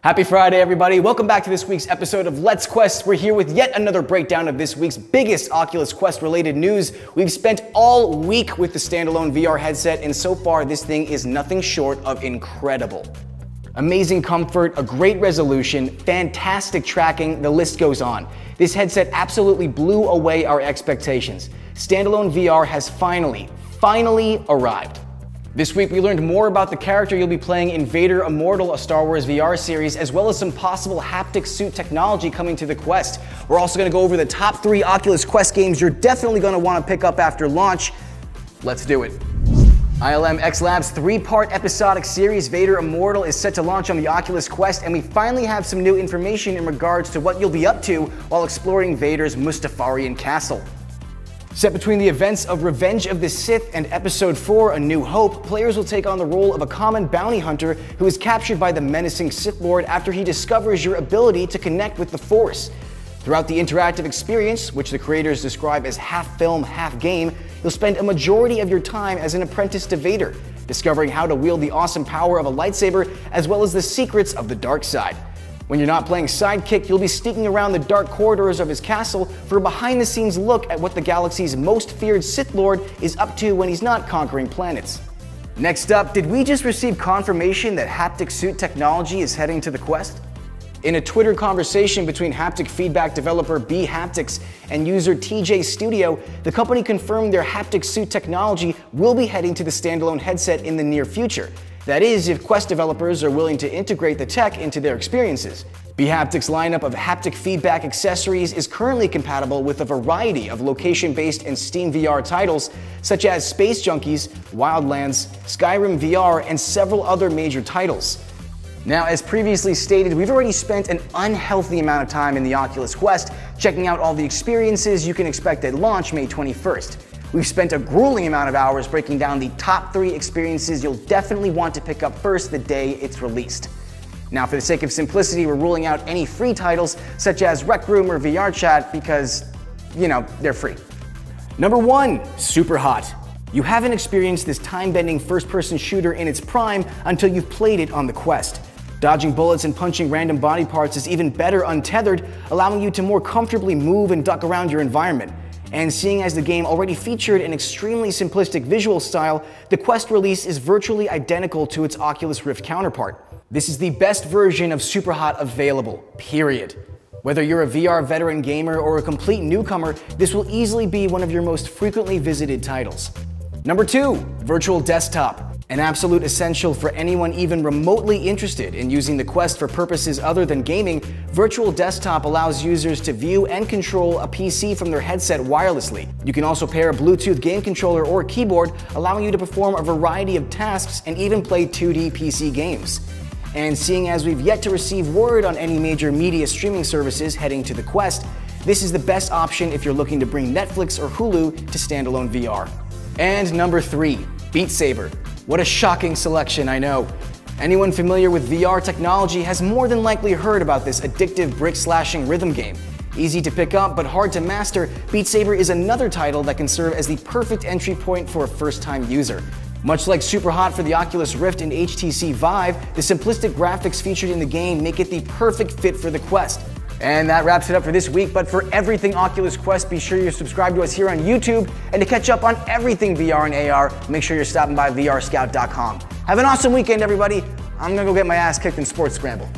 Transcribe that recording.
Happy Friday, everybody. Welcome back to this week's episode of Let's Quest. We're here with yet another breakdown of this week's biggest Oculus Quest related news. We've spent all week with the standalone VR headset, and so far this thing is nothing short of incredible. Amazing comfort, a great resolution, fantastic tracking, the list goes on. This headset absolutely blew away our expectations. Standalone VR has finally arrived. This week we learned more about the character you'll be playing in Vader Immortal, a Star Wars VR series, as well as some possible haptic suit technology coming to the Quest. We're also going to go over the top 3 Oculus Quest games you're definitely going to want to pick up after launch. Let's do it. ILM X Lab's 3-part episodic series Vader Immortal is set to launch on the Oculus Quest, and we finally have some new information in regards to what you'll be up to while exploring Vader's Mustafarian castle. Set between the events of Revenge of the Sith and Episode 4, A New Hope, players will take on the role of a common bounty hunter who is captured by the menacing Sith Lord after he discovers your ability to connect with the Force. Throughout the interactive experience, which the creators describe as half film, half game, you'll spend a majority of your time as an apprentice to Vader, discovering how to wield the awesome power of a lightsaber as well as the secrets of the dark side. When you're not playing sidekick, you'll be sneaking around the dark corridors of his castle for a behind-the-scenes look at what the galaxy's most feared Sith Lord is up to when he's not conquering planets. Next up, did we just receive confirmation that Haptic Suit technology is heading to the Quest? In a Twitter conversation between haptic feedback developer B Haptics and user TJ Studio, the company confirmed their Haptic Suit technology will be heading to the standalone headset in the near future. That is, if Quest developers are willing to integrate the tech into their experiences. B Haptics' lineup of haptic feedback accessories is currently compatible with a variety of location-based and Steam VR titles, such as Space Junkies, Wildlands, Skyrim VR, and several other major titles. Now, as previously stated, we've already spent an unhealthy amount of time in the Oculus Quest, checking out all the experiences you can expect at launch May 21st. We've spent a grueling amount of hours breaking down the top 3 experiences you'll definitely want to pick up first the day it's released. Now, for the sake of simplicity, we're ruling out any free titles such as Rec Room or VR Chat because, they're free. Number 1, Superhot. You haven't experienced this time-bending first-person shooter in its prime until you've played it on the Quest. Dodging bullets and punching random body parts is even better untethered, allowing you to more comfortably move and duck around your environment. And seeing as the game already featured an extremely simplistic visual style, the Quest release is virtually identical to its Oculus Rift counterpart. This is the best version of Superhot available, period. Whether you're a VR veteran gamer or a complete newcomer, this will easily be one of your most frequently visited titles. Number 2, Virtual Desktop. An absolute essential for anyone even remotely interested in using the Quest for purposes other than gaming, Virtual Desktop allows users to view and control a PC from their headset wirelessly. You can also pair a Bluetooth game controller or keyboard, allowing you to perform a variety of tasks and even play 2D PC games. And seeing as we've yet to receive word on any major media streaming services heading to the Quest, this is the best option if you're looking to bring Netflix or Hulu to standalone VR. And number 3, Beat Saber. What a shocking selection, I know. Anyone familiar with VR technology has more than likely heard about this addictive brick-slashing rhythm game. Easy to pick up but hard to master, Beat Saber is another title that can serve as the perfect entry point for a first-time user. Much like Superhot for the Oculus Rift and HTC Vive, the simplistic graphics featured in the game make it the perfect fit for the Quest. And that wraps it up for this week, but for everything Oculus Quest, be sure you're subscribed to us here on YouTube, and to catch up on everything VR and AR, make sure you're stopping by vrscout.com. Have an awesome weekend, everybody. I'm gonna go get my ass kicked in Sports Scramble.